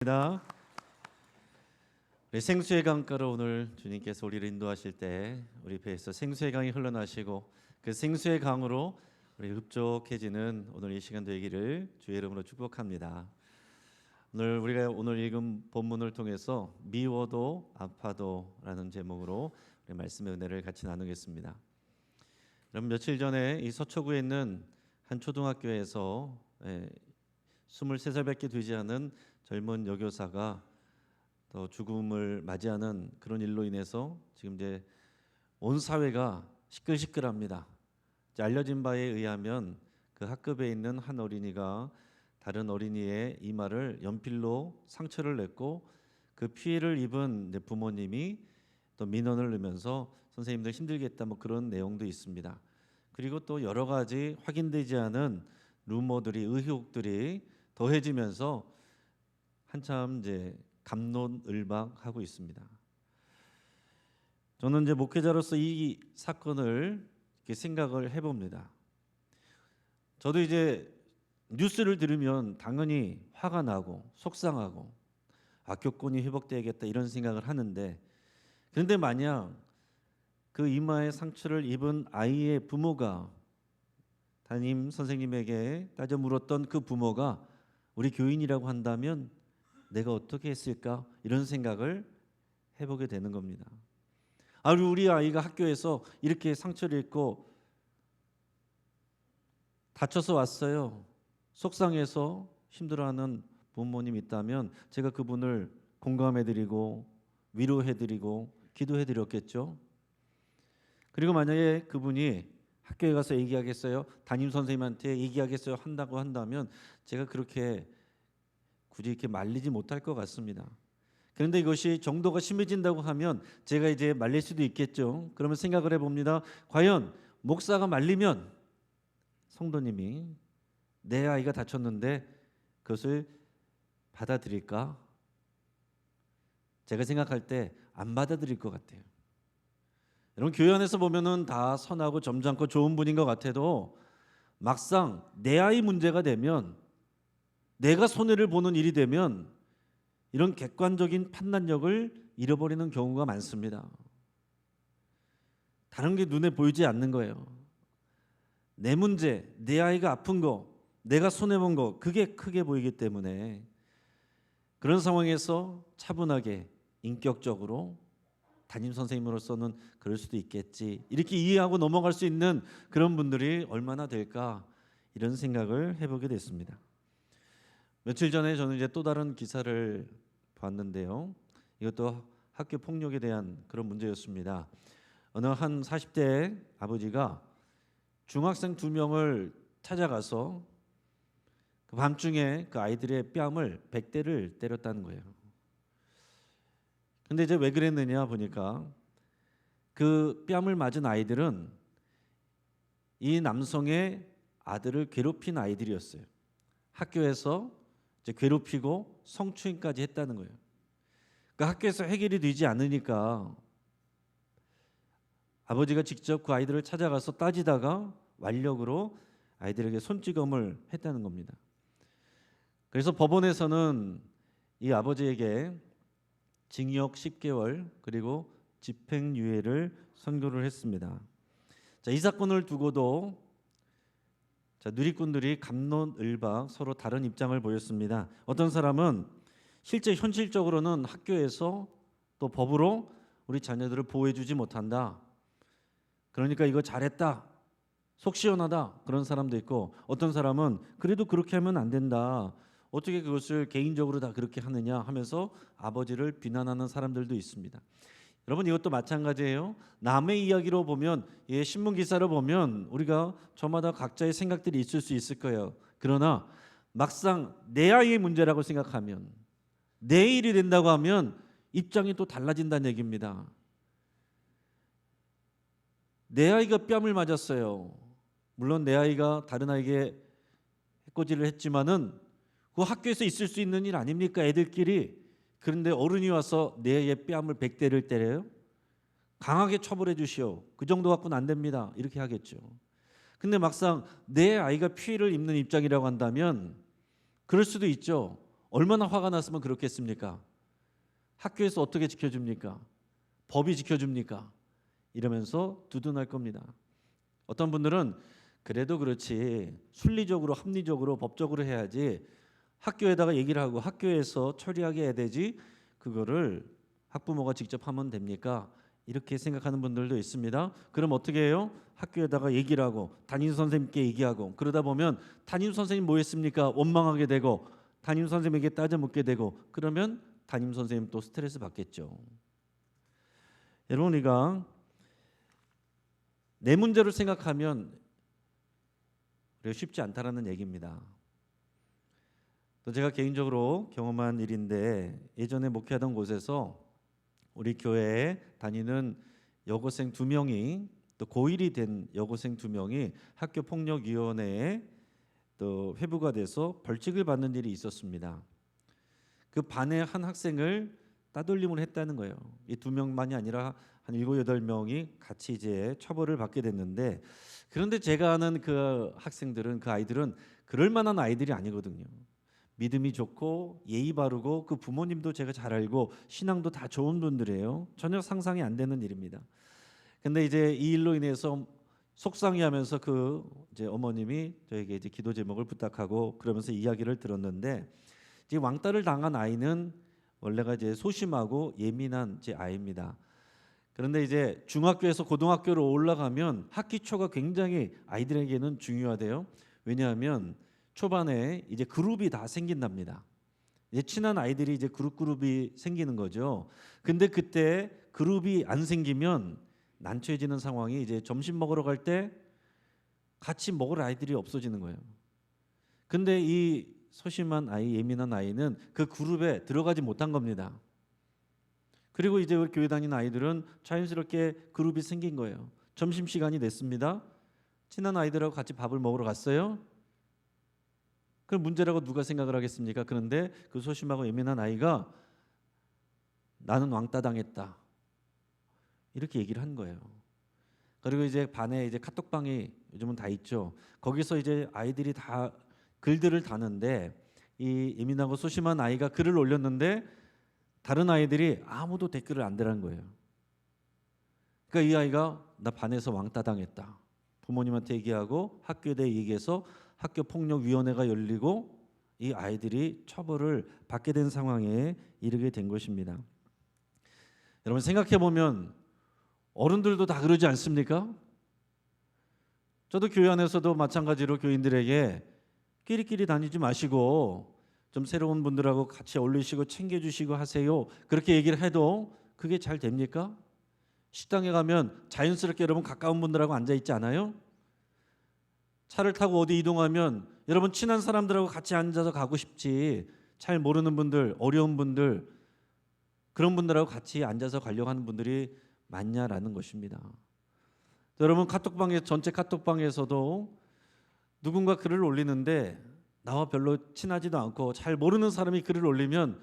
반갑습니다. 우리 생수의 강가로 오늘 주님께서 우리를 인도하실 때 우리 배에서 생수의 강이 흘러나시고 그 생수의 강으로 우리 흡족해지는 오늘 이 시간 되기를 주의 이름으로 축복합니다. 우리가 오늘 읽은 본문을 통해서 미워도 아파도라는 제목으로 우리 말씀의 은혜를 같이 나누겠습니다. 여러분, 며칠 전에 이 서초구에 있는 한 초등학교에서 23살밖에 되지 않은 젊은 여교사가 또 죽음을 맞이하는 그런 일로 인해서 지금 이제 온 사회가 시끌시끌합니다. 알려진 바에 의하면 그 학급에 있는 한 어린이가 다른 어린이의 이마를 연필로 상처를 냈고 그 피해를 입은 부모님이 또 민원을 넣으면서 선생님들 힘들겠다 뭐 그런 내용도 있습니다. 그리고 또 여러 가지 확인되지 않은 루머들이 의혹들이 더해지면서 한참 이제 갑론을박하고 있습니다. 저는 이제 목회자로서 이 사건을 이렇게 생각을 해봅니다. 저도 이제 뉴스를 들으면 당연히 화가 나고 속상하고 교권이 회복돼야겠다 이런 생각을 하는데, 그런데 만약 그 이마에 상처를 입은 아이의 부모가 담임 선생님에게 따져 물었던 그 부모가 우리 교인이라고 한다면 내가 어떻게 했을까 이런 생각을 해보게 되는 겁니다. 우리 아이가 학교에서 이렇게 상처를 입고 다쳐서 왔어요. 속상해서 힘들어하는 부모님이 있다면 제가 그분을 공감해드리고 위로해드리고 기도해드렸겠죠. 그리고 만약에 그분이 학교에 가서 얘기하겠어요? 담임 선생님한테 얘기하겠어요? 한다고 한다면 제가 그렇게 굳이 이렇게 말리지 못할 것 같습니다. 그런데 이것이 정도가 심해진다고 하면 제가 이제 말릴 수도 있겠죠. 그러면 생각을 해봅니다. 과연 목사가 말리면 성도님이 내 아이가 다쳤는데 그것을 받아들일까? 제가 생각할 때 안 받아들일 것 같아요. 여러분, 교회 안에서 보면은 다 선하고 점잖고 좋은 분인 것 같아도 막상 내 아이 문제가 되면, 내가 손해를 보는 일이 되면 이런 객관적인 판단력을 잃어버리는 경우가 많습니다. 다른 게 눈에 보이지 않는 거예요. 내 문제, 내 아이가 아픈 거, 내가 손해본 거, 그게 크게 보이기 때문에 그런 상황에서 차분하게 인격적으로 담임 선생님으로서는 그럴 수도 있겠지 이렇게 이해하고 넘어갈 수 있는 그런 분들이 얼마나 될까 이런 생각을 해보게 됐습니다. 며칠 전에 저는 이제 또 다른 기사를 봤는데요. 이것도 학교 폭력에 대한 그런 문제였습니다. 어느 한 40대 아버지가 중학생 2명을 찾아가서 그 밤중에 그 아이들의 뺨을 100대를 때렸다는 거예요. 근데 이제 왜 그랬느냐 보니까 그 뺨을 맞은 아이들은 이 남성의 아들을 괴롭힌 아이들이었어요. 학교에서 이제 괴롭히고 성추행까지 했다는 거예요. 그 학교에서 해결이 되지 않으니까 아버지가 직접 그 아이들을 찾아가서 따지다가 완력으로 아이들에게 손찌검을 했다는 겁니다. 그래서 법원에서는 이 아버지에게 징역 10개월 그리고 집행유예를 선고를 했습니다. 이 사건을 두고도 누리꾼들이 갑론을박 서로 다른 입장을 보였습니다. 어떤 사람은 실제 현실적으로는 학교에서 또 법으로 우리 자녀들을 보호해주지 못한다. 그러니까 이거 잘했다. 속 시원하다. 그런 사람도 있고, 어떤 사람은 그래도 그렇게 하면 안 된다. 어떻게 그것을 개인적으로 다 그렇게 하느냐 하면서 아버지를 비난하는 사람들도 있습니다. 여러분, 이것도 마찬가지예요. 남의 이야기로 보면, 신문 기사를 보면 우리가 저마다 각자의 생각들이 있을 수 있을 거예요. 그러나 막상 내 아이의 문제라고 생각하면, 내 일이 된다고 하면 입장이 또 달라진다는 얘기입니다. 내 아이가 뺨을 맞았어요. 물론 내 아이가 다른 아이에게 해코지를 했지만은 그 학교에서 있을 수 있는 일 아닙니까? 애들끼리. 그런데 어른이 와서 내 애의 뺨을 100대를 때려요? 강하게 처벌해 주시오. 그 정도 갖고는 안 됩니다. 이렇게 하겠죠. 근데 막상 내 아이가 피해를 입는 입장이라고 한다면 그럴 수도 있죠. 얼마나 화가 났으면 그렇겠습니까? 학교에서 어떻게 지켜줍니까? 법이 지켜줍니까? 이러면서 두둔할 겁니다. 어떤 분들은 그래도 그렇지 순리적으로 합리적으로 법적으로 해야지 학교에다가 얘기를 하고 학교에서 처리하게 해야 되지 그거를 학부모가 직접 하면 됩니까? 이렇게 생각하는 분들도 있습니다. 그럼 어떻게 해요? 학교에다가 얘기를 하고 담임 선생님께 얘기하고 그러다 보면 담임 선생님 뭐 했습니까? 원망하게 되고 담임 선생님에게 따져 묻게 되고 그러면 담임 선생님 또 스트레스 받겠죠. 여러분 우리가 내 문제를 생각하면 쉽지 않다라는 얘기입니다. 또 제가 개인적으로 경험한 일인데 예전에 목회하던 곳에서 우리 교회에 다니는 여고생 2명이 또 고1이 된 여고생 2명이 학교폭력위원회에 또 회부가 돼서 벌칙을 받는 일이 있었습니다. 그 반의 한 학생을 따돌림을 했다는 거예요. 이 2명만이 아니라 한 7, 8명이 같이 이제 처벌을 받게 됐는데 그런데 제가 아는 그 학생들은 그 아이들은 그럴 만한 아이들이 아니거든요. 믿음이 좋고 예의 바르고 그 부모님도 제가 잘 알고 신앙도 다 좋은 분들이에요. 전혀 상상이 안 되는 일입니다. 근데 이제 이 일로 인해서 속상해하면서 그 이제 어머님이 저에게 이제 기도 제목을 부탁하고 그러면서 이야기를 들었는데 이제 왕따를 당한 아이는 원래가 이제 소심하고 예민한 제 아이입니다. 그런데 이제 중학교에서 고등학교로 올라가면 학기 초가 굉장히 아이들에게는 중요하대요. 왜냐하면 초반에 이제 그룹이 다 생긴답니다. 이제 친한 아이들이 이제 그룹이 생기는 거죠. 근데 그때 그룹이 안 생기면 난처해지는 상황이 이제 점심 먹으러 갈 때 같이 먹을 아이들이 없어지는 거예요. 근데 이 소심한 아이, 예민한 아이는 그 그룹에 들어가지 못한 겁니다. 그리고 이제 우리 교회 다니는 아이들은 자연스럽게 그룹이 생긴 거예요. 점심시간이 됐습니다. 친한 아이들하고 같이 밥을 먹으러 갔어요. 그럼 문제라고 누가 생각을 하겠습니까? 그런데 그 소심하고 예민한 아이가 나는 왕따 당했다. 이렇게 얘기를 한 거예요. 그리고 이제 반에 이제 카톡방이 요즘은 다 있죠. 거기서 이제 아이들이 다 글들을 다는데 이 예민하고 소심한 아이가 글을 올렸는데 다른 아이들이 아무도 댓글을 안 달은 거예요. 그러니까 이 아이가 나 반에서 왕따 당했다. 부모님한테 얘기하고 학교에 대해 얘기해서 학교폭력위원회가 열리고 이 아이들이 처벌을 받게 된 상황에 이르게 된 것입니다. 여러분 생각해 보면 어른들도 다 그러지 않습니까? 저도 교회 안에서도 마찬가지로 교인들에게 끼리끼리 다니지 마시고 좀 새로운 분들하고 같이 어울리시고 챙겨주시고 하세요. 그렇게 얘기를 해도 그게 잘 됩니까? 식당에 가면 자연스럽게 여러분 가까운 분들하고 앉아 있지 않아요? 차를 타고 어디 이동하면 여러분 친한 사람들하고 같이 앉아서 가고 싶지 잘 모르는 분들, 어려운 분들 그런 분들하고 같이 앉아서 가려고 하는 분들이 많냐라는 것입니다. 여러분 카톡방에 전체 카톡방에서도 누군가 글을 올리는데 나와 별로 친하지도 않고 잘 모르는 사람이 글을 올리면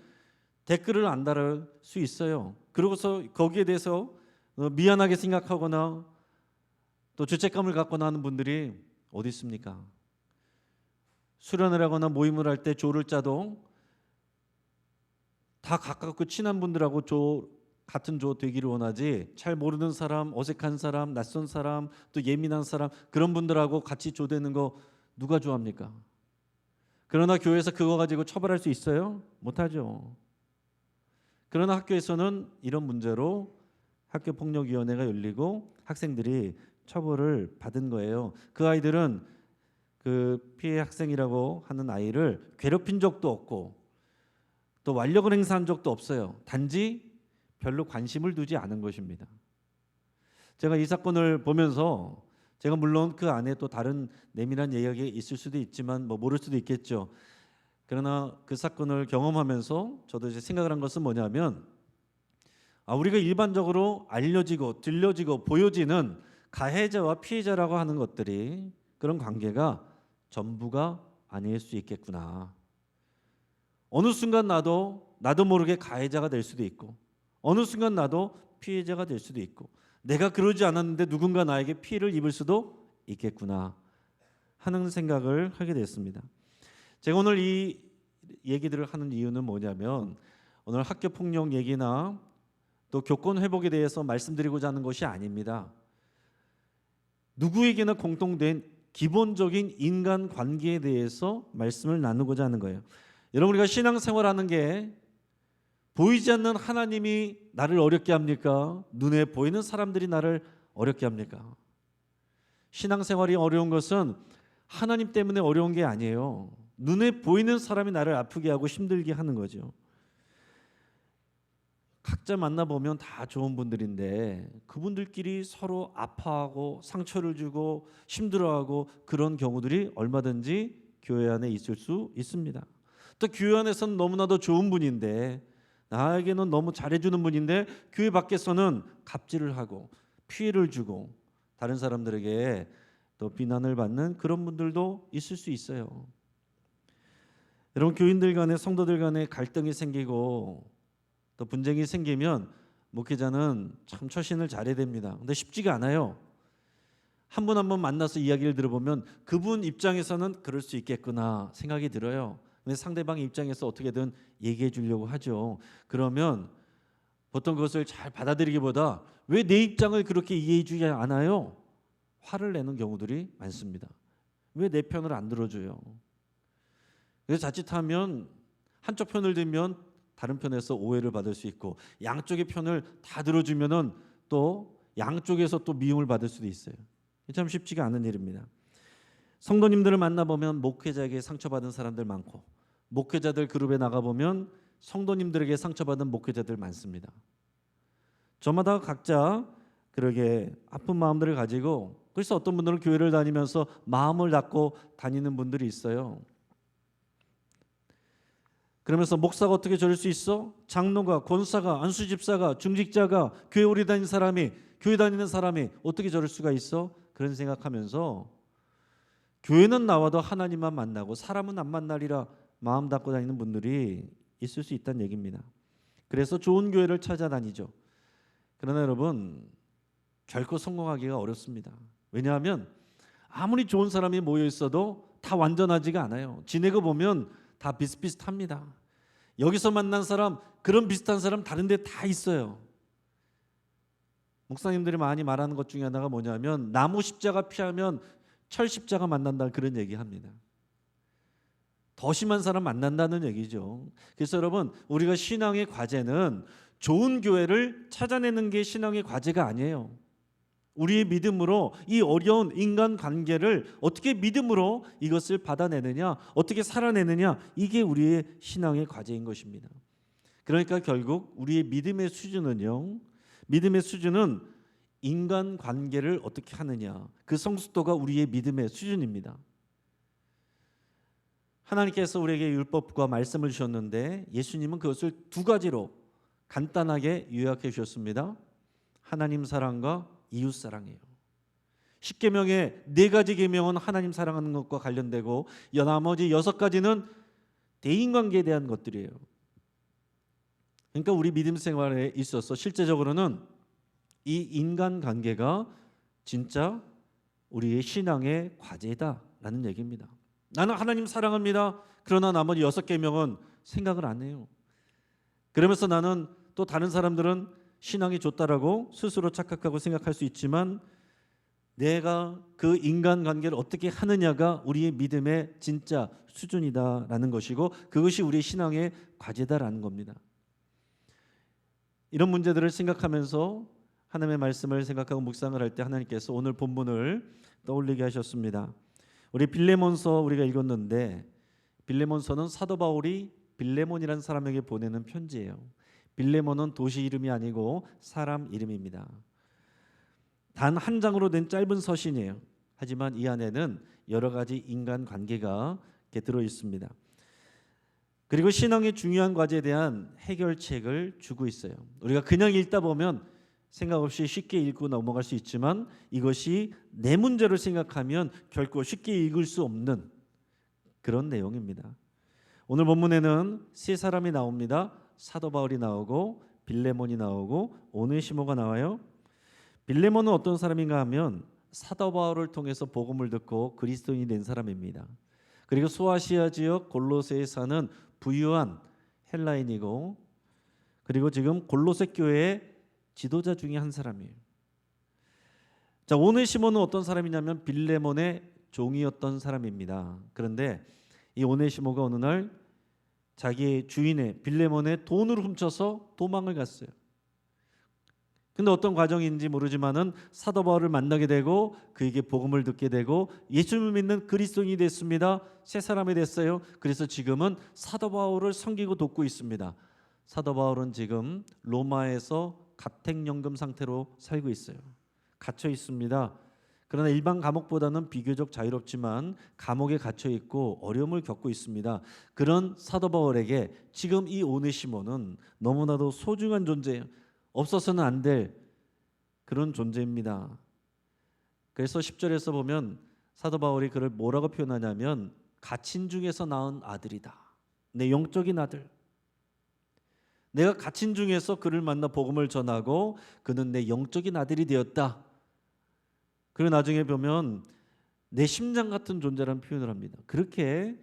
댓글을 안 달을 수 있어요. 그러고서 거기에 대해서 미안하게 생각하거나 또 죄책감을 갖거나 하는 분들이 어디 있습니까? 수련을 하거나 모임을 할 때 조를 짜도 다 가깝고 친한 분들하고 같은 조 되기를 원하지 잘 모르는 사람, 어색한 사람, 낯선 사람, 또 예민한 사람 그런 분들하고 같이 조되는 거 누가 좋아합니까? 그러나 교회에서 그거 가지고 처벌할 수 있어요? 못하죠. 그러나 학교에서는 이런 문제로 학교폭력위원회가 열리고 학생들이 처벌을 받은 거예요. 그 아이들은 그 피해 학생이라고 하는 아이를 괴롭힌 적도 없고 또 완력을 행사한 적도 없어요. 단지 별로 관심을 두지 않은 것입니다. 제가 이 사건을 보면서 제가 물론 그 안에 또 다른 내밀한 이야기가 있을 수도 있지만 뭐 모를 수도 있겠죠. 그러나 그 사건을 경험하면서 저도 이제 생각을 한 것은 뭐냐면 우리가 일반적으로 알려지고 들려지고 보여지는 가해자와 피해자라고 하는 것들이 그런 관계가 전부가 아닐 수 있겠구나. 어느 순간 나도 모르게 가해자가 될 수도 있고 어느 순간 나도 피해자가 될 수도 있고 내가 그러지 않았는데 누군가 나에게 피해를 입을 수도 있겠구나 하는 생각을 하게 됐습니다. 제가 오늘 이 얘기들을 하는 이유는 뭐냐면 오늘 학교 폭력 얘기나 또 교권 회복에 대해서 말씀드리고자 하는 것이 아닙니다. 누구에게나 공통된 기본적인 인간 관계에 대해서 말씀을 나누고자 하는 거예요. 여러분, 우리가 신앙생활하는 게 보이지 않는 하나님이 나를 어렵게 합니까? 눈에 보이는 사람들이 나를 어렵게 합니까? 신앙생활이 어려운 것은 하나님 때문에 어려운 게 아니에요. 눈에 보이는 사람이 나를 아프게 하고 힘들게 하는 거죠. 각자 만나보면 다 좋은 분들인데 그분들끼리 서로 아파하고 상처를 주고 힘들어하고 그런 경우들이 얼마든지 교회 안에 있을 수 있습니다. 또 교회 안에서는 너무나도 좋은 분인데, 나에게는 너무 잘해주는 분인데 교회 밖에서는 갑질을 하고 피해를 주고 다른 사람들에게 또 비난을 받는 그런 분들도 있을 수 있어요. 여러분, 교인들 간에 성도들 간에 갈등이 생기고 또 분쟁이 생기면 목회자는 참 처신을 잘해야 됩니다. 근데 쉽지가 않아요. 한 분 한 분 만나서 이야기를 들어보면 그분 입장에서는 그럴 수 있겠구나 생각이 들어요. 근데 상대방 입장에서 어떻게든 얘기해 주려고 하죠. 그러면 보통 그것을 잘 받아들이기보다 왜 내 입장을 그렇게 이해해 주지 않아요? 화를 내는 경우들이 많습니다. 왜 내 편을 안 들어줘요? 그래서 자칫하면 한쪽 편을 들면 다른 편에서 오해를 받을 수 있고, 양쪽의 편을 다 들어주면은 또 양쪽에서 또 미움을 받을 수도 있어요. 참 쉽지가 않은 일입니다. 성도님들을 만나보면 목회자에게 상처받은 사람들 많고, 목회자들 그룹에 나가보면 성도님들에게 상처받은 목회자들 많습니다. 저마다 각자 그러게 아픈 마음들을 가지고, 그래서 어떤 분들은 교회를 다니면서 마음을 닫고 다니는 분들이 있어요. 그러면서 목사가 어떻게 저럴 수 있어? 장로가, 권사가, 안수집사가, 중직자가, 교회 오래 다니는 사람이, 교회 다니는 사람이 어떻게 저럴 수가 있어? 그런 생각하면서 교회는 나와도 하나님만 만나고 사람은 안 만나리라 마음 닫고 다니는 분들이 있을 수 있다는 얘기입니다. 그래서 좋은 교회를 찾아다니죠. 그러나 여러분, 결코 성공하기가 어렵습니다. 왜냐하면 아무리 좋은 사람이 모여 있어도 다 완전하지가 않아요. 지내고 보면 다 비슷비슷합니다. 여기서 만난 사람, 그런 비슷한 사람 다른 데 다 있어요. 목사님들이 많이 말하는 것 중에 하나가 뭐냐면 나무 십자가 피하면 철 십자가 만난다, 그런 얘기합니다. 더 심한 사람 만난다는 얘기죠. 그래서 여러분, 우리가 신앙의 과제는 좋은 교회를 찾아내는 게 신앙의 과제가 아니에요. 우리의 믿음으로 이 어려운 인간관계를 어떻게 믿음으로 이것을 받아내느냐, 어떻게 살아내느냐, 이게 우리의 신앙의 과제인 것입니다. 그러니까 결국 우리의 믿음의 수준은요, 믿음의 수준은 인간관계를 어떻게 하느냐, 그 성숙도가 우리의 믿음의 수준입니다. 하나님께서 우리에게 율법과 말씀을 주셨는데 예수님은 그것을 두 가지로 간단하게 요약해 주셨습니다. 하나님 사랑과 이웃 사랑이에요. 10계명의 4가지 계명은 하나님 사랑하는 것과 관련되고 나머지 6가지는 대인관계에 대한 것들이에요. 그러니까 우리 믿음 생활에 있어서 실제적으로는 이 인간관계가 진짜 우리의 신앙의 과제다라는 얘기입니다. 나는 하나님 사랑합니다. 그러나 나머지 6계명은 생각을 안 해요. 그러면서 나는 또 다른 사람들은 신앙이 좋다라고 스스로 착각하고 생각할 수 있지만 내가 그 인간관계를 어떻게 하느냐가 우리의 믿음의 진짜 수준이다라는 것이고 그것이 우리의 신앙의 과제다라는 겁니다. 이런 문제들을 생각하면서 하나님의 말씀을 생각하고 묵상을 할 때 하나님께서 오늘 본문을 떠올리게 하셨습니다. 우리 빌레몬서 우리가 읽었는데 빌레몬서는 사도 바울이 빌레몬이라는 사람에게 보내는 편지예요. 빌레몬은 도시 이름이 아니고 사람 이름입니다. 단 한 장으로 된 짧은 서신이에요. 하지만 이 안에는 여러 가지 인간관계가 들어 있습니다. 그리고 신앙의 중요한 과제에 대한 해결책을 주고 있어요. 우리가 그냥 읽다 보면 생각 없이 쉽게 읽고 넘어갈 수 있지만 이것이 내 문제를 생각하면 결코 쉽게 읽을 수 없는 그런 내용입니다. 오늘 본문에는 세 사람이 나옵니다. 사도 바울이 나오고 빌레몬이 나오고 오네시모가 나와요. 빌레몬은 어떤 사람인가 하면 사도 바울을 통해서 복음을 듣고 그리스도인이 된 사람입니다. 그리고 소아시아 지역 골로새에 사는 부유한 헬라인이고, 그리고 지금 골로새 교회의 지도자 중에 한 사람이에요. 자, 오네시모는 어떤 사람이냐면 빌레몬의 종이었던 사람입니다. 그런데 이 오네시모가 어느 날 자기 주인의 빌레몬의 돈을 훔쳐서 도망을 갔어요. 근데 어떤 과정인지 모르지만은 사도 바울을 만나게 되고 그에게 복음을 듣게 되고 예수님을 믿는 그리스도인이 됐습니다. 새 사람이 됐어요. 그래서 지금은 사도 바울을 섬기고 돕고 있습니다. 사도 바울은 지금 로마에서 가택연금 상태로 살고 있어요. 갇혀 있습니다. 그러나 일반 감옥보다는 비교적 자유롭지만 감옥에 갇혀 있고 어려움을 겪고 있습니다. 그런 사도 바울에게 지금 이 오네시모는 너무나도 소중한 존재예요. 없어서는 안 될 그런 존재입니다. 그래서 10절에서 보면 사도 바울이 그를 뭐라고 표현하냐면 갇힌 중에서 낳은 아들이다. 내 영적인 아들. 내가 갇힌 중에서 그를 만나 복음을 전하고 그는 내 영적인 아들이 되었다. 그리고 나중에 보면 내 심장 같은 존재라는 표현을 합니다. 그렇게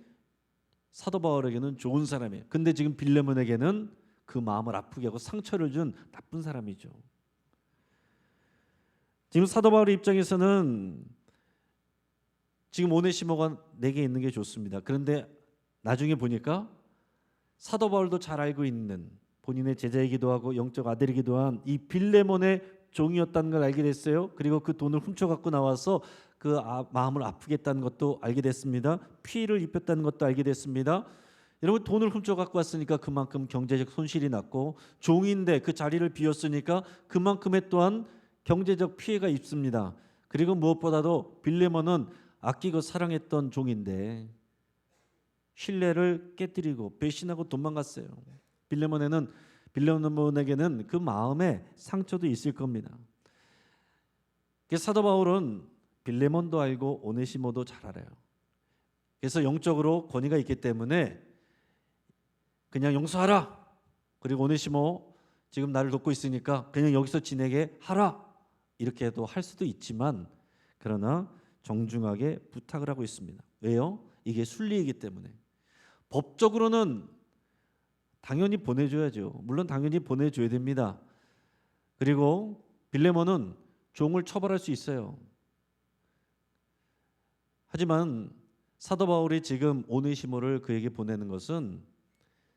사도 바울에게는 좋은 사람이에요. 근데 지금 빌레몬에게는 그 마음을 아프게 하고 상처를 준 나쁜 사람이죠. 지금 사도 바울의 입장에서는 지금 오네시모가 내게 있는 게 좋습니다. 그런데 나중에 보니까 사도 바울도 잘 알고 있는 본인의 제자이기도 하고 영적 아들이기도 한 이 빌레몬의 종이었다는 걸 알게 됐어요. 그리고 그 돈을 훔쳐갖고 나와서 그 마음을 아프게 했다는 것도 알게 됐습니다. 피해를 입혔다는 것도 알게 됐습니다. 여러분, 돈을 훔쳐 갖고 왔으니까 그만큼 경제적 손실이 났고, 종인데 그 자리를 비웠으니까 그만큼의 또한 경제적 피해가 있습니다. 그리고 무엇보다도 빌레몬은 아끼고 사랑했던 종인데 신뢰를 깨뜨리고 배신하고 도망갔어요. 빌레몬에게는 그 마음에 상처도 있을 겁니다. 사도 바울은 빌레몬도 알고 오네시모도 잘 알아요. 그래서 영적으로 권위가 있기 때문에 그냥 용서하라. 그리고 오네시모 지금 나를 돕고 있으니까 그냥 여기서 지내게 하라. 이렇게도 할 수도 있지만 그러나 정중하게 부탁을 하고 있습니다. 왜요? 이게 순리이기 때문에. 법적으로는 당연히 보내줘야죠. 물론 당연히 보내줘야 됩니다. 그리고 빌레몬은 종을 처벌할 수 있어요. 하지만 사도 바울이 지금 오네시모를 그에게 보내는 것은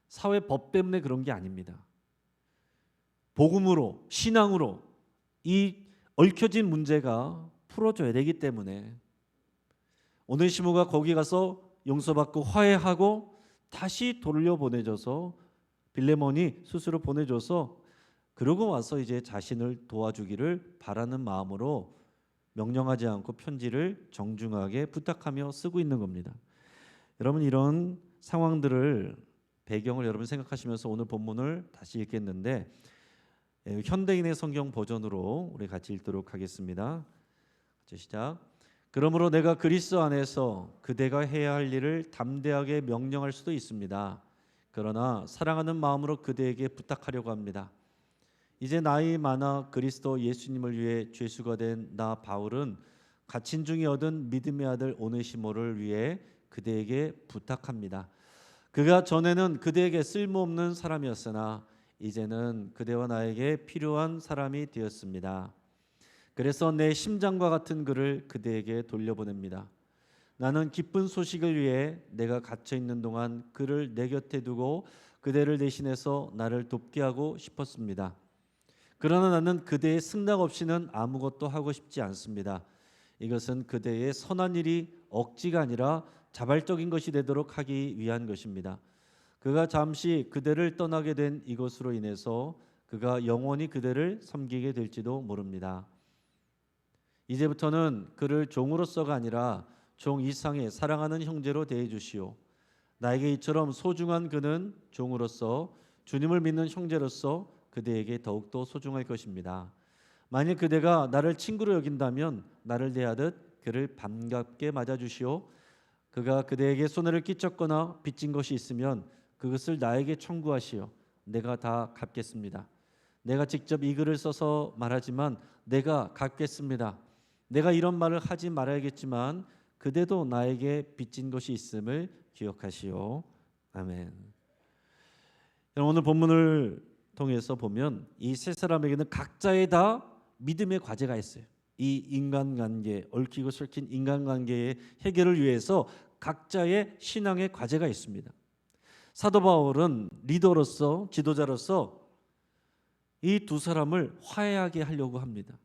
사회 법 때문에 그런 게 아닙니다. 복음으로, 신앙으로 이 얽혀진 문제가 풀어져야 되기 때문에 오네시모가 거기 가서 용서받고 화해하고 다시 돌려보내줘서 빌레몬이 스스로 보내줘서 그러고 와서 이제 자신을 도와주기를 바라는 마음으로 명령하지 않고 편지를 정중하게 부탁하며 쓰고 있는 겁니다. 여러분, 이런 상황들을 배경을 여러분 생각하시면서 오늘 본문을 다시 읽겠는데 현대인의 성경 버전으로 우리 같이 읽도록 하겠습니다. 같이 시작. 그러므로 내가 그리스도 안에서 그대가 해야 할 일을 담대하게 명령할 수도 있습니다. 그러나 사랑하는 마음으로 그대에게 부탁하려고 합니다. 이제 나이 많아 그리스도 예수님을 위해 죄수가 된 나 바울은 갇힌 중에 얻은 믿음의 아들 오네시모를 위해 그대에게 부탁합니다. 그가 전에는 그대에게 쓸모없는 사람이었으나 이제는 그대와 나에게 필요한 사람이 되었습니다. 그래서 내 심장과 같은 그를 그대에게 돌려보냅니다. 나는 기쁜 소식을 위해 내가 갇혀 있는 동안 그를 내 곁에 두고 그대를 대신해서 나를 돕게 하고 싶었습니다. 그러나 나는 그대의 승낙 없이는 아무것도 하고 싶지 않습니다. 이것은 그대의 선한 일이 억지가 아니라 자발적인 것이 되도록 하기 위한 것입니다. 그가 잠시 그대를 떠나게 된 이것으로 인해서 그가 영원히 그대를 섬기게 될지도 모릅니다. 이제부터는 그를 종으로서가 아니라 종 이상의 사랑하는 형제로 대해 주시오. 나에게 이처럼 소중한 그는 종으로서 주님을 믿는 형제로서 그대에게 더욱더 소중할 것입니다. 만일 그대가 나를 친구로 여긴다면 나를 대하듯 그를 반갑게 맞아주시오. 그가 그대에게 손해를 끼쳤거나 빚진 것이 있으면 그것을 나에게 청구하시오. 내가 다 갚겠습니다. 내가 직접 이 글을 써서 말하지만 내가 갚겠습니다. 내가 이런 말을 하지 말아야겠지만 그대도 나에게 빚진 것이 있음을 기억하시오. 아멘. 오늘 본문을 통해서 보면 이 세 사람에게는 각자의 다 믿음의 과제가 있어요. 이 인간관계, 얽히고 설킨 인간관계의 해결을 위해서 각자의 신앙의 과제가 있습니다. 사도 바울은 리더로서, 지도자로서 이 두 사람을 화해하게 하려고 합니다.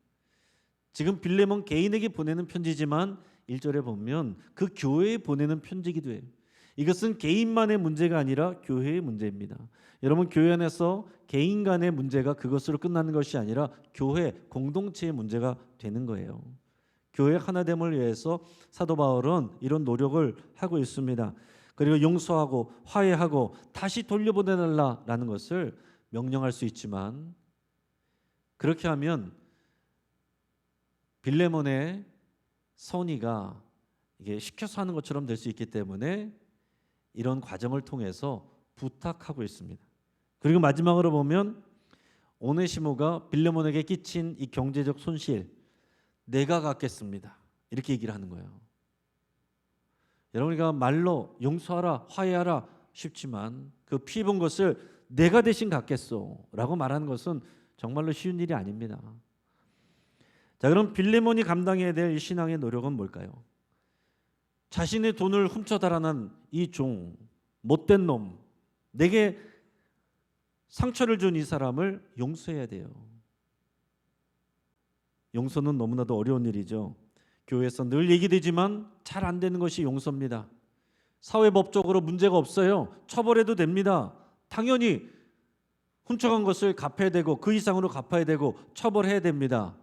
지금 빌레몬 개인에게 보내는 편지지만 1절에 보면 그 교회에 보내는 편지기도 해요. 이것은 개인만의 문제가 아니라 교회의 문제입니다. 여러분, 교회 안에서 개인 간의 문제가 그것으로 끝나는 것이 아니라 교회 공동체의 문제가 되는 거예요. 교회 하나됨을 위해서 사도 바울은 이런 노력을 하고 있습니다. 그리고 용서하고 화해하고 다시 돌려보내달라는 것을 명령할 수 있지만, 그렇게 하면 빌레몬의 선의가 이게 시켜서 하는 것처럼 될 수 있기 때문에 이런 과정을 통해서 부탁하고 있습니다. 그리고 마지막으로 보면 오네시모가 빌레몬에게 끼친 이 경제적 손실, 내가 갚겠습니다, 이렇게 얘기를 하는 거예요. 여러분이가 말로 용서하라, 화해하라 쉽지만 그 피해 본 것을 내가 대신 갚겠소 라고 말하는 것은 정말로 쉬운 일이 아닙니다. 자, 그럼 빌레몬이 감당해야 될 이 신앙의 노력은 뭘까요? 자신의 돈을 훔쳐 달아난 이 종, 못된 놈, 내게 상처를 준 이 사람을 용서해야 돼요. 용서는 너무나도 어려운 일이죠. 교회에서 늘 얘기되지만 잘 안 되는 것이 용서입니다. 사회법적으로 문제가 없어요. 처벌해도 됩니다. 당연히 훔쳐간 것을 갚아야 되고 그 이상으로 갚아야 되고 처벌해야 됩니다.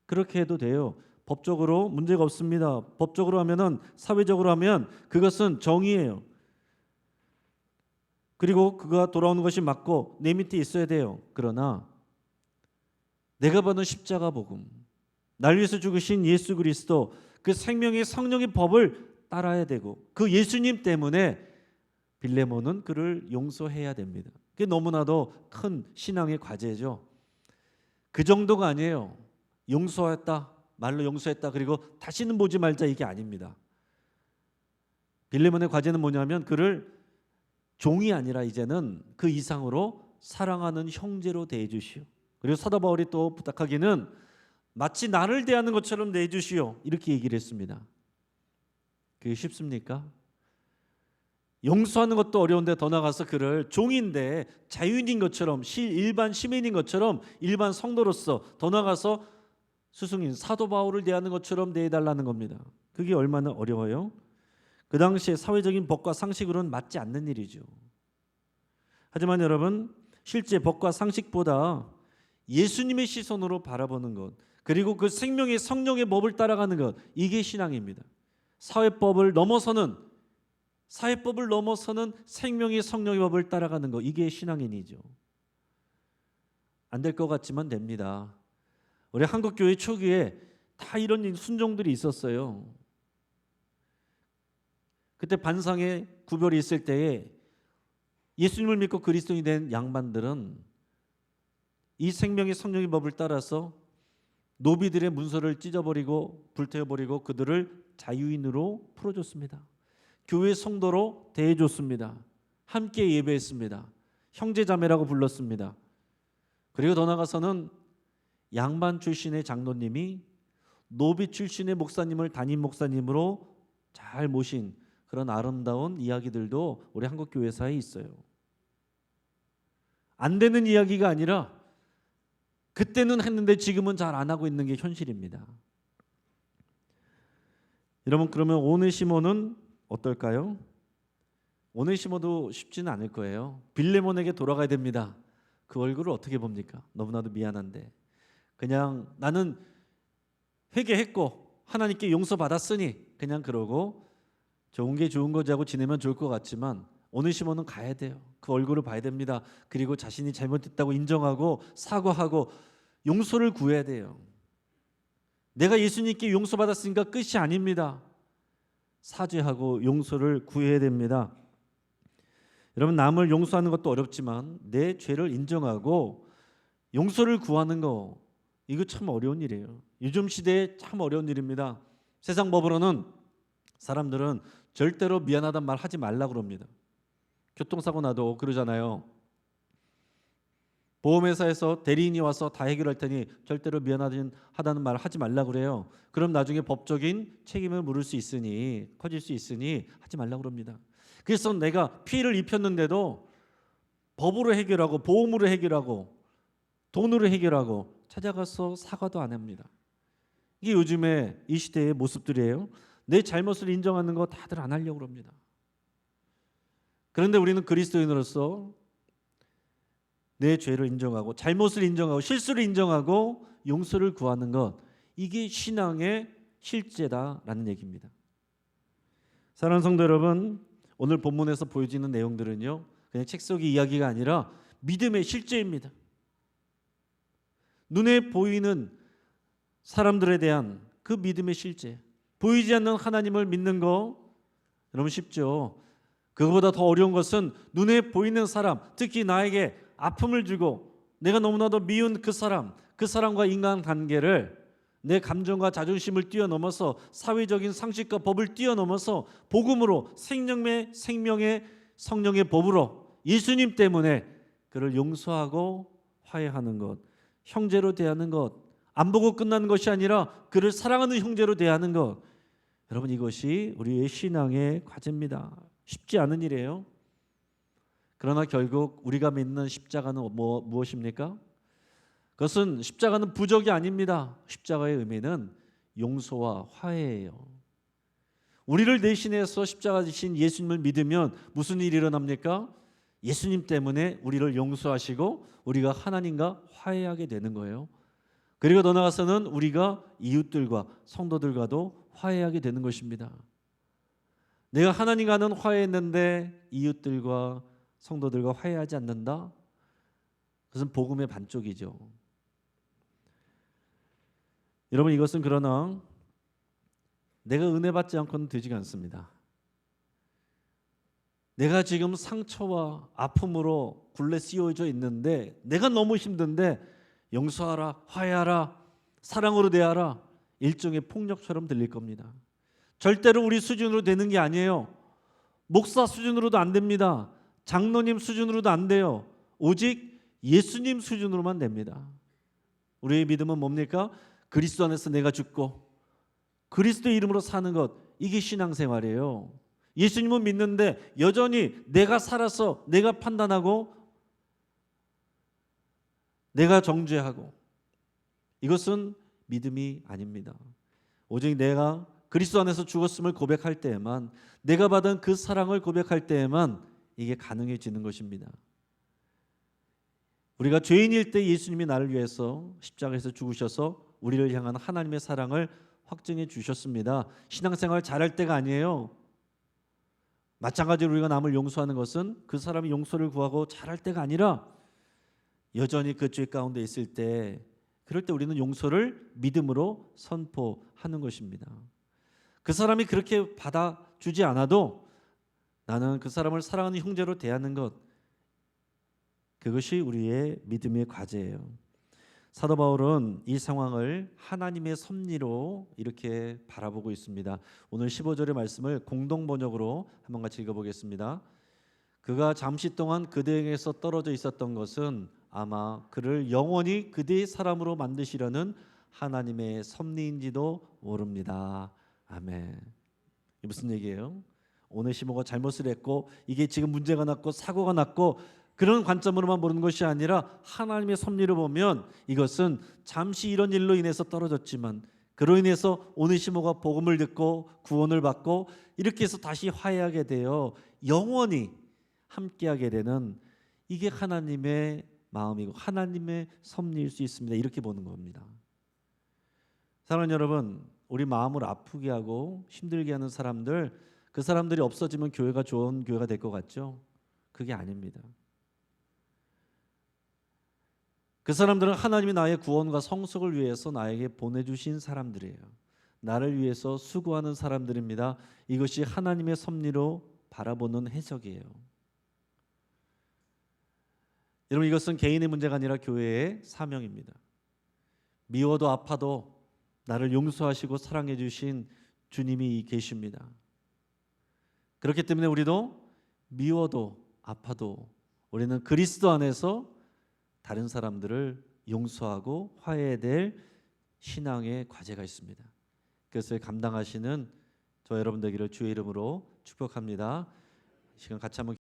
그렇게 해도 돼요. 법적으로 문제가 없습니다. 법적으로 하면은, 사회적으로 하면 그것은 정의예요. 그리고 그가 돌아오는 것이 맞고 내 밑에 있어야 돼요. 그러나 내가 받은 십자가 복음, 날 위해서 죽으신 예수 그리스도, 그 생명의 성령의 법을 따라야 되고 그 예수님 때문에 빌레몬은 그를 용서해야 됩니다. 그게 너무나도 큰 신앙의 과제죠. 그 정도가 아니에요. 용서했다, 말로 용서했다, 그리고 다시는 보지 말자, 이게 아닙니다. 빌레몬의 과제는 뭐냐면 그를 종이 아니라 이제는 그 이상으로 사랑하는 형제로 대해 주시오. 그리고 사도 바울이 또 부탁하기는 마치 나를 대하는 것처럼 대해 주시오, 이렇게 얘기를 했습니다. 그게 쉽습니까? 용서하는 것도 어려운데 더 나아가서 그를 종인데 자유인인 것처럼, 일반 시민인 것처럼, 일반 성도로서, 더 나아가서 스승인 사도 바울을 대하는 것처럼 대해달라는 겁니다. 그게 얼마나 어려워요? 그 당시에 사회적인 법과 상식으로는 맞지 않는 일이죠. 하지만 여러분, 실제 법과 상식보다 예수님의 시선으로 바라보는 것, 그리고 그 생명의 성령의 법을 따라가는 것, 이게 신앙입니다. 사회법을 넘어서는 생명의 성령의 법을 따라가는 것, 이게 신앙의 일이죠. 안 될 것 같지만 됩니다. 우리 한국 교회 초기에 다 이런 순종들이 있었어요. 그때 반상의 구별이 있을 때에 예수님을 믿고 그리스도인이 된 양반들은 이 생명의 성령의 법을 따라서 노비들의 문서를 찢어버리고 불태워버리고 그들을 자유인으로 풀어줬습니다. 교회 성도로 대해줬습니다. 함께 예배했습니다. 형제자매라고 불렀습니다. 그리고 더 나아가서는 양반 출신의 장로님이 노비 출신의 목사님을 담임 목사님으로 잘 모신 그런 아름다운 이야기들도 우리 한국 교회사에 있어요. 안 되는 이야기가 아니라 그때는 했는데 지금은 잘 안 하고 있는 게 현실입니다. 여러분, 그러면 오네시모는 어떨까요? 오네시모도 쉽지는 않을 거예요. 빌레몬에게 돌아가야 됩니다. 그 얼굴을 어떻게 봅니까? 너무나도 미안한데 그냥 나는 회개했고 하나님께 용서받았으니 그냥 그러고 좋은 게 좋은 거지 하고 지내면 좋을 것 같지만 오네시모는 가야 돼요. 그 얼굴을 봐야 됩니다. 그리고 자신이 잘못했다고 인정하고 사과하고 용서를 구해야 돼요. 내가 예수님께 용서받았으니까 끝이 아닙니다. 사죄하고 용서를 구해야 됩니다. 여러분, 남을 용서하는 것도 어렵지만 내 죄를 인정하고 용서를 구하는 거, 이거 참 어려운 일이에요. 요즘 시대에 참 어려운 일입니다. 세상 법으로는 사람들은 절대로 미안하단 말 하지 말라 그럽니다. 교통사고 나도 그러잖아요. 보험회사에서 대리인이 와서 다 해결할 테니 절대로 미안하다는 말 하지 말라 그래요. 그럼 나중에 법적인 책임을 물을 수 있으니, 커질 수 있으니 하지 말라 그럽니다. 그래서 내가 피해를 입혔는데도 법으로 해결하고 보험으로 해결하고 돈으로 해결하고 찾아가서 사과도 안 합니다. 이게 요즘에 이 시대의 모습들이에요. 내 잘못을 인정하는 거 다들 안 하려고 합니다. 그런데 우리는 그리스도인으로서 내 죄를 인정하고 잘못을 인정하고 실수를 인정하고 용서를 구하는 것, 이게 신앙의 실제다라는 얘기입니다. 사랑하는 성도 여러분, 오늘 본문에서 보여지는 내용들은요, 그냥 책 속의 이야기가 아니라 믿음의 실제입니다. 눈에 보이는 사람들에 대한 그 믿음의 실제, 보이지 않는 하나님을 믿는 거 여러분 쉽죠. 그거보다 더 어려운 것은 눈에 보이는 사람, 특히 나에게 아픔을 주고 내가 너무나도 미운 그 사람과 인간관계를 내 감정과 자존심을 뛰어넘어서 사회적인 상식과 법을 뛰어넘어서 복음으로 생명의 성령의 법으로 예수님 때문에 그를 용서하고 화해하는 것, 형제로 대하는 것, 안 보고 끝나는 것이 아니라 그를 사랑하는 형제로 대하는 것, 여러분 이것이 우리의 신앙의 과제입니다. 쉽지 않은 일이에요. 그러나 결국 우리가 믿는 십자가는 무엇입니까? 그것은 십자가는 부적이 아닙니다. 십자가의 의미는 용서와 화해예요. 우리를 대신해서 십자가 지신 예수님을 믿으면 무슨 일이 일어납니까? 예수님 때문에 우리를 용서하시고 우리가 하나님과 화해하게 되는 거예요. 그리고 더 나아가서는 우리가 이웃들과 성도들과도 화해하게 되는 것입니다. 내가 하나님과는 화해했는데 이웃들과 성도들과 화해하지 않는다? 그것은 복음의 반쪽이죠. 여러분 이것은 그러나 내가 은혜 받지 않고는 되지가 않습니다. 내가 지금 상처와 아픔으로 굴레 씌워져 있는데 내가 너무 힘든데 용서하라, 화해하라, 사랑으로 대하라, 일종의 폭력처럼 들릴 겁니다. 절대로 우리 수준으로 되는 게 아니에요. 목사 수준으로도 안 됩니다. 장로님 수준으로도 안 돼요. 오직 예수님 수준으로만 됩니다. 우리의 믿음은 뭡니까? 그리스도 안에서 내가 죽고 그리스도의 이름으로 사는 것, 이게 신앙생활이에요. 예수님은 믿는데 여전히 내가 살아서 내가 판단하고 내가 정죄하고, 이것은 믿음이 아닙니다. 오직 내가 그리스도 안에서 죽었음을 고백할 때에만, 내가 받은 그 사랑을 고백할 때에만 이게 가능해지는 것입니다. 우리가 죄인일 때 예수님이 나를 위해서 십자가에서 죽으셔서 우리를 향한 하나님의 사랑을 확증해 주셨습니다. 신앙생활 잘할 때가 아니에요. 마찬가지로 우리가 남을 용서하는 것은 그 사람이 용서를 구하고 잘할 때가 아니라 여전히 그 죄 가운데 있을 때, 그럴 때 우리는 용서를 믿음으로 선포하는 것입니다. 그 사람이 그렇게 받아주지 않아도 나는 그 사람을 사랑하는 형제로 대하는 것, 그것이 우리의 믿음의 과제예요. 사도 바울은 이 상황을 하나님의 섭리로 이렇게 바라보고 있습니다. 오늘 15절의 말씀을 공동 번역으로 한번 같이 읽어보겠습니다. 그가 잠시 동안 그대에게서 떨어져 있었던 것은 아마 그를 영원히 그대의 사람으로 만드시려는 하나님의 섭리인지도 모릅니다. 아멘. 이게 무슨 얘기예요? 오네시모가 잘못을 했고 이게 지금 문제가 났고 사고가 났고 그런 관점으로만 보는 것이 아니라 하나님의 섭리를 보면 이것은 잠시 이런 일로 인해서 떨어졌지만 그로 인해서 오네시모가 복음을 듣고 구원을 받고 이렇게 해서 다시 화해하게 되어 영원히 함께하게 되는, 이게 하나님의 마음이고 하나님의 섭리일 수 있습니다. 이렇게 보는 겁니다. 사랑하는 여러분, 우리 마음을 아프게 하고 힘들게 하는 사람들, 그 사람들이 없어지면 교회가 좋은 교회가 될 것 같죠? 그게 아닙니다. 그 사람들은 하나님이 나의 구원과 성숙을 위해서 나에게 보내주신 사람들이에요. 나를 위해서 수고하는 사람들입니다. 이것이 하나님의 섭리로 바라보는 해석이에요. 여러분 이것은 개인의 문제가 아니라 교회의 사명입니다. 미워도 아파도 나를 용서하시고 사랑해 주신 주님이 계십니다. 그렇기 때문에 우리도 미워도 아파도 우리는 그리스도 안에서 다른 사람들을 용서하고 화해해야 될 신앙의 과제가 있습니다. 그것을 감당하시는 저 여러분 되기를 주의 이름으로 축복합니다. 이 시간 같이 한번